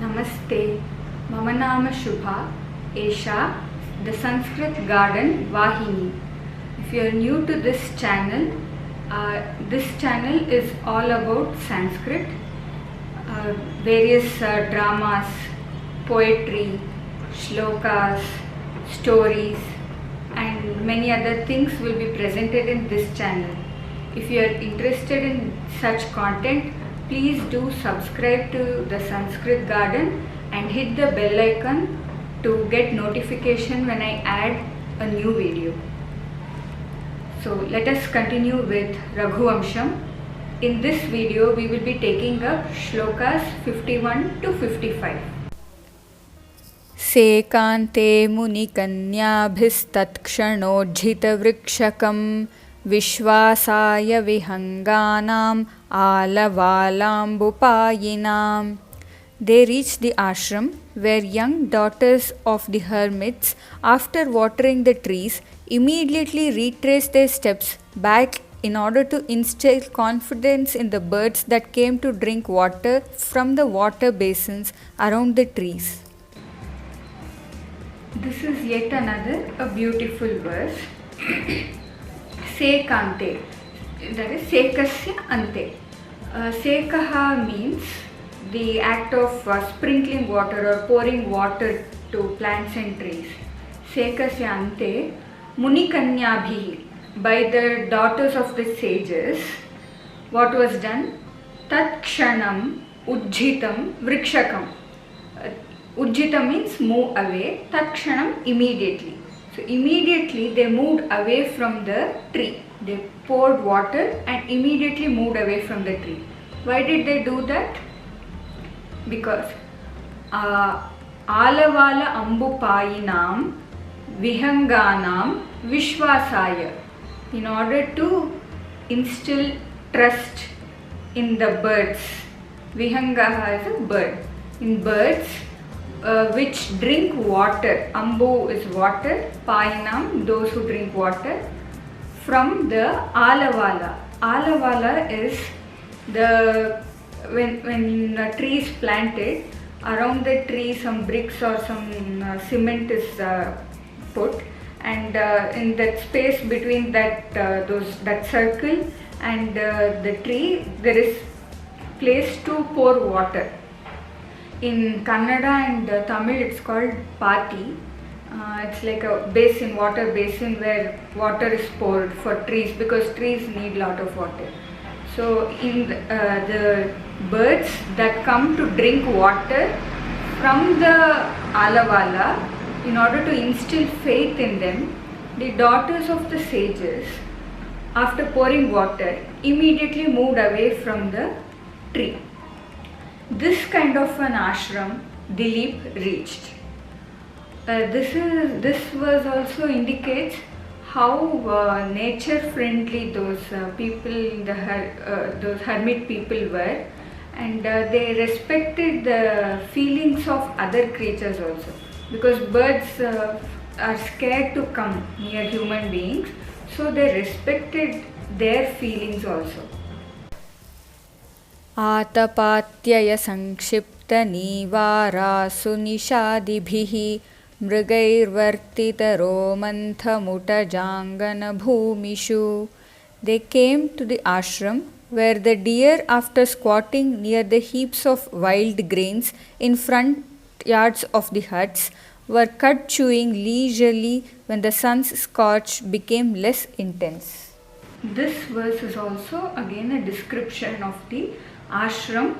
Namaste. Mama Nama Shubha. Esha, the Sanskrit Garden Vahini. If you are new to this channel is all about Sanskrit, various dramas, poetry, shlokas, stories, and many other things will be presented in this channel. If you are interested in such content, please do subscribe to the Sanskrit Garden and hit the bell icon to get notification when I add a new video. So let us continue with Raghuvamsham. In this video we will be taking up shlokas 51 to 55. सेकान्ते मुनिकन्याभिस्तत्क्षणोज्झितवृक्षकं विश्वासाय विहङ्गानाम् आलवालाम्बुपायिनाम्. They reached the ashram where young daughters of the hermits, after watering the trees, immediately retraced their steps back in order to instill confidence in the birds that came to drink water from the water basins around the trees. This is yet another a beautiful verse. Sekante, that is Sekasya Ante. Sekaha means the act of sprinkling water or pouring water to plants and trees. Sekasya Ante, Munikanyabhi, by the daughters of the sages, what was done? Tat Kshanam Ujjitam Vrikshakam. Ujjita means move away, Tat Kshanam immediately. So immediately they moved away from the tree. They poured water and immediately moved away from the tree. Why did they do that? Because Alavala Ambupayinam Vihanganam Vishwasaya, in order to instill trust in the birds. Vihangaha is a bird. In birds which drink water. Ambu is water, Payinam, those who drink water, from the Alavala. Alavala is the when a tree is planted, around the tree some bricks or some cement is put, and in that space between that that circle and the tree there is place to pour water. In Kannada and Tamil it's called Pati. It's like a basin, water basin where water is poured for trees, because trees need lot of water. So in the birds that come to drink water from the Alavala, in order to instill faith in them, the daughters of the sages, after pouring water, immediately moved away from the tree. This kind of an ashram Dilip reached. This verse also indicates how nature friendly those people, those hermit people were, and they respected the feelings of other creatures also, because birds are scared to come near human beings, so they respected their feelings also. आतपात्यय संक्षिप्तनीवारासु निषादिभिः मृगैर्वर्तितरो मन्थमुटजाङ्गनभूमिषु. They came to the ashram where the deer, after squatting near the heaps of wild grains in front yards of the huts, were cut chewing leisurely when the sun's scorch became less intense. This verse is also again a description of the ashram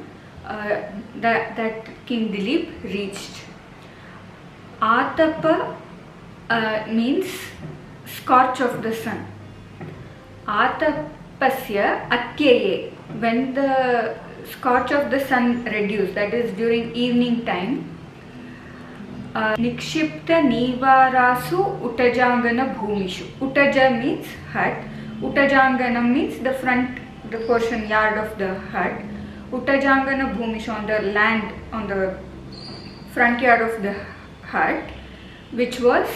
that King Dilip reached. Atapa means scorch of the sun. Atapasya atyeye, when the scorch of the sun reduced, that is during evening time. Nikshipta nivarasu utajangana bhumishu. Utaja means hut. Utajanganam means the front, the portion yard of the hut. Utajangana bhumishu, on the land, on the front yard of the hut, which was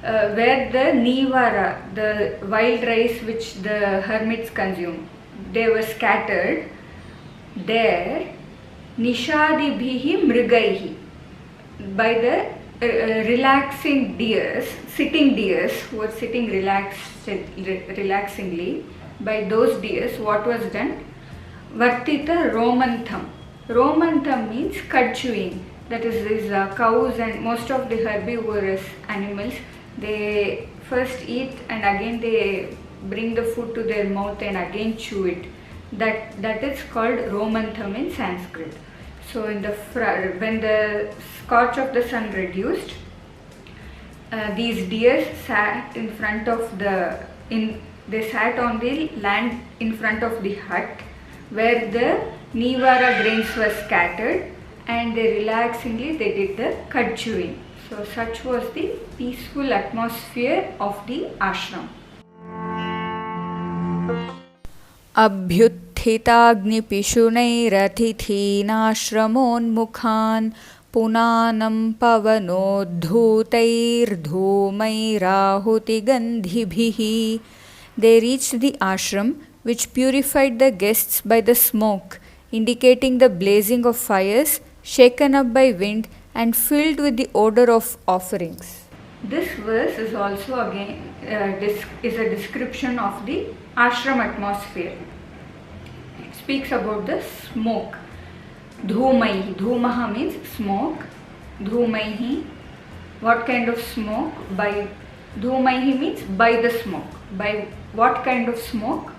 where the nivara, the wild rice which the hermits consume, they were scattered. There nishadibhihi mrigaihi, by the relaxing deers, sitting deers who were sitting relaxingly, by those deers what was done? Vartita romantham. Romantham means cud chewing. That is, these cows and most of the herbivorous animals, they first eat and again they bring the food to their mouth and again chew it. That is called romantham in Sanskrit. So in the when the scorch of the sun reduced, these deer sat in front of they sat on the land in front of the hut where the nivara grains were scattered, and they relaxingly they did the cud chewing. So such was the peaceful atmosphere of the ashram. अभ्युत्थिताग्निपिशुनैरतिथीनाश्रमोन्मुखान् पुनानं पवनोद्धूतैर्धूमैराहुतिगन्धिभिः. They reached the ashram, which purified the guests by the smoke, indicating the blazing of fires, shaken up by wind and filled with the odor of offerings. This verse is also again is a description of the ashram atmosphere. It speaks about the smoke. Dhumaihi. Dhumaha means smoke. Dhumaihi. What kind of smoke? By Dhumaihi means by the smoke. By what kind of smoke?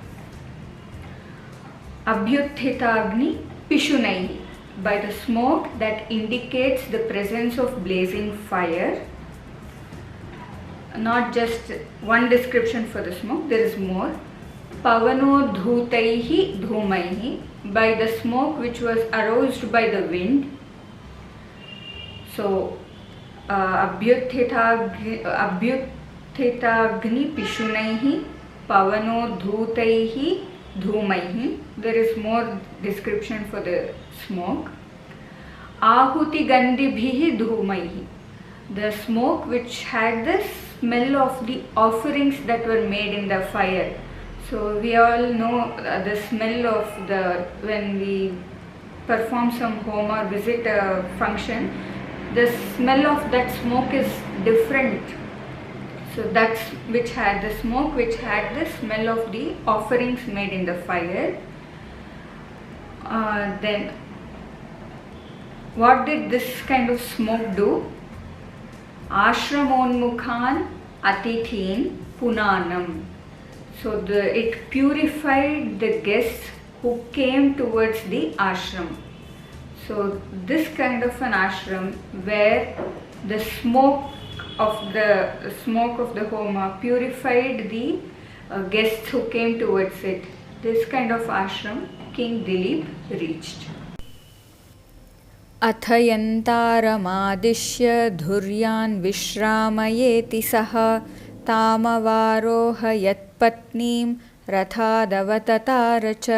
Abhyuthitagni pishunaihi. By the smoke that indicates the presence of blazing fire. Not just one description for the smoke, there is more. Pavano dhutaihi dhumaihi, by the smoke which was aroused by the wind. So abhyuthitagni pishunaihi pavano dhutaihi dhumaihi. There is more description for the smoke. Ahuti gandhibhihi dhumaihi, the smoke which had the smell of the offerings that were made in the fire. So we all know the smell of when we perform some home or visit a function, the smell of that smoke is different. So that's which had the smoke which had the smell of the offerings made in the fire. Then what did this kind of smoke do? Ashramonmukhan atithin punanam. So it purified the guests who came towards the ashram. So this kind of an ashram where the smoke of the homa purified the guests who came towards it. This kind of ashram King Dilip reached. अथयन्तारमादिश्य धुर्यान् विश्रामयेति सः तामवारोहयत्पत्नीं रथादवततार च.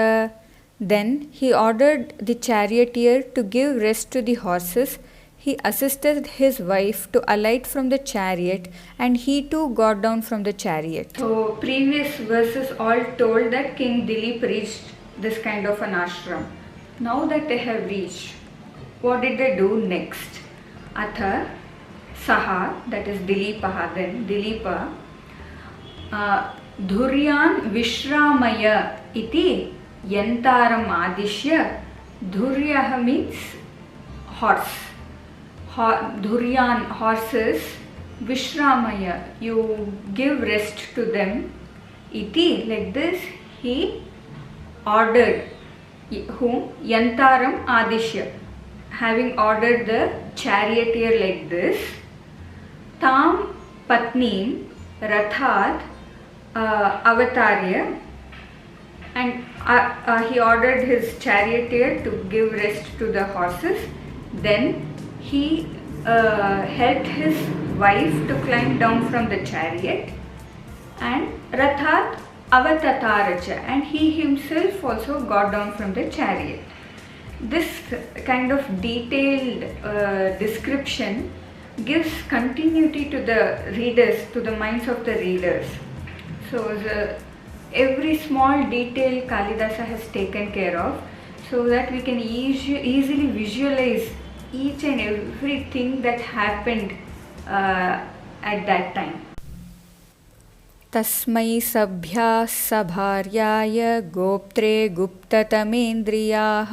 Then he ordered the charioteer to give rest to the horses. He assisted his wife to alight from the chariot, and he too got down from the chariot. So previous verses all told that King Dilip reached this kind of an ashram. Now that they have reached, what did they do next? Atha Saha, that is Dilipaha, then Dilipa, Dhuryan Vishramaya iti Yantaram Adishya. Dhuryaha means horse. Dhuryan, horses. Vishramaya, you give rest to them. Iti, like this, he ordered. Whom? Yantaram Adishya. Having ordered the charioteer like this, Tam Patnim Rathat Avatarya, and he ordered his charioteer to give rest to the horses. Then he helped his wife to climb down from the chariot, and Rathat Avatataracha, and he himself also got down from the chariot. This kind of detailed description gives continuity to the readers, to the minds of the readers. So every small detail Kalidasa has taken care of. so that we can easily visualize each and everything that happened at that time. तस्मै सभ्याः सभार्याय गोप्त्रे गुप्ततमेन्द्रियाः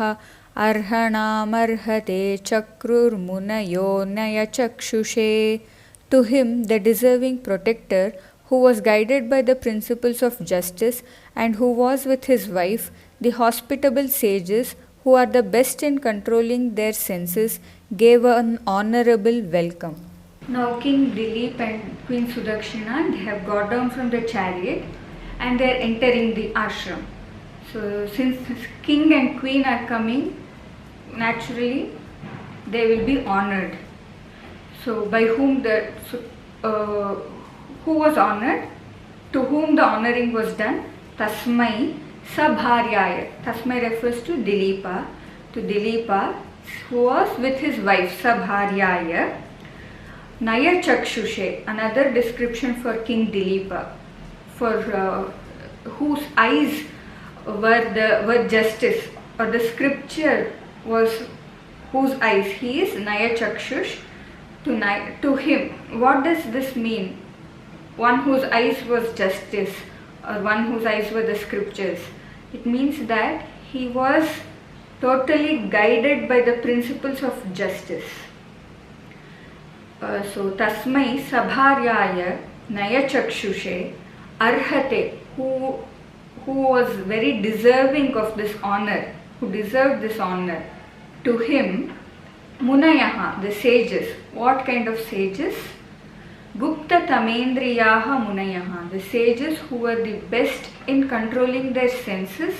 अर्हणामर्हते चक्रुर्मुनयो नयचक्षुषे. To him, the deserving protector, who was guided by the principles of justice and who was with his wife, the hospitable sages, who are the best in controlling their senses, gave an honorable welcome. Now King Dilip and Queen Sudakshina, they have got down from the chariot and they are entering the ashram. So since king and queen are coming, naturally they will be honored. So by whom who was honored? To whom the honoring was done? Tasmai Sabharyaya. Tasmai refers to Dilipa. To Dilipa, who was with his wife Sabharyaya. Naya Chakshushe, another description for King Dilipa, for whose eyes were justice, or the scripture was whose eyes. He is Naya Chakshush. To him, what does this mean? One whose eyes was justice, or one whose eyes were the scriptures. It means that he was totally guided by the principles of justice. So Tasmai Sabharyaya Naya Chakshushe Arhate, who was very deserving of this honor, who deserved this honor. To him, Munayaha, the sages. What kind of sages? Gupta Tamendriyaha Munayaha, the sages who were the best in controlling their senses.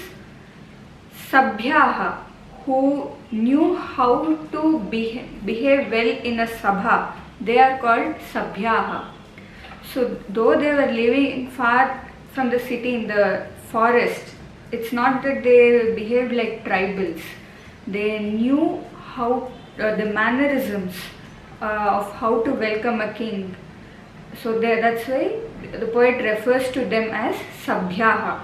Sabhyaha, who knew how to behave well in a sabha. They are called Sabhyaha. So though they were living far from the city in the forest, it's not that they behaved like tribals. They knew how the mannerisms of how to welcome a king. So that's why the poet refers to them as Sabhyaha.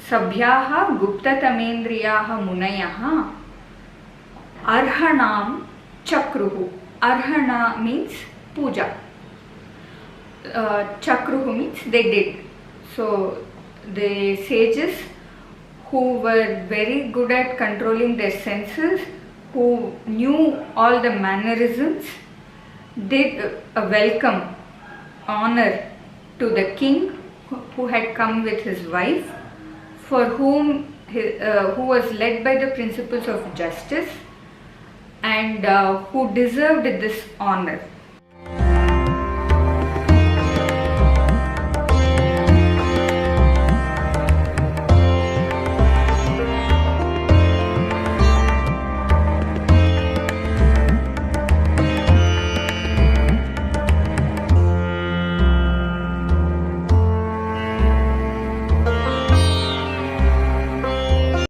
Sabhyaha Gupta Tamendriyaha Munayaha Arhanam Chakruhu. Arhana means puja. Chakruhu means they did. So the sages who were very good at controlling their senses, who knew all the mannerisms, did a welcome honor to the king who had come with his wife, for whom who was led by the principles of justice and who deserved this honor.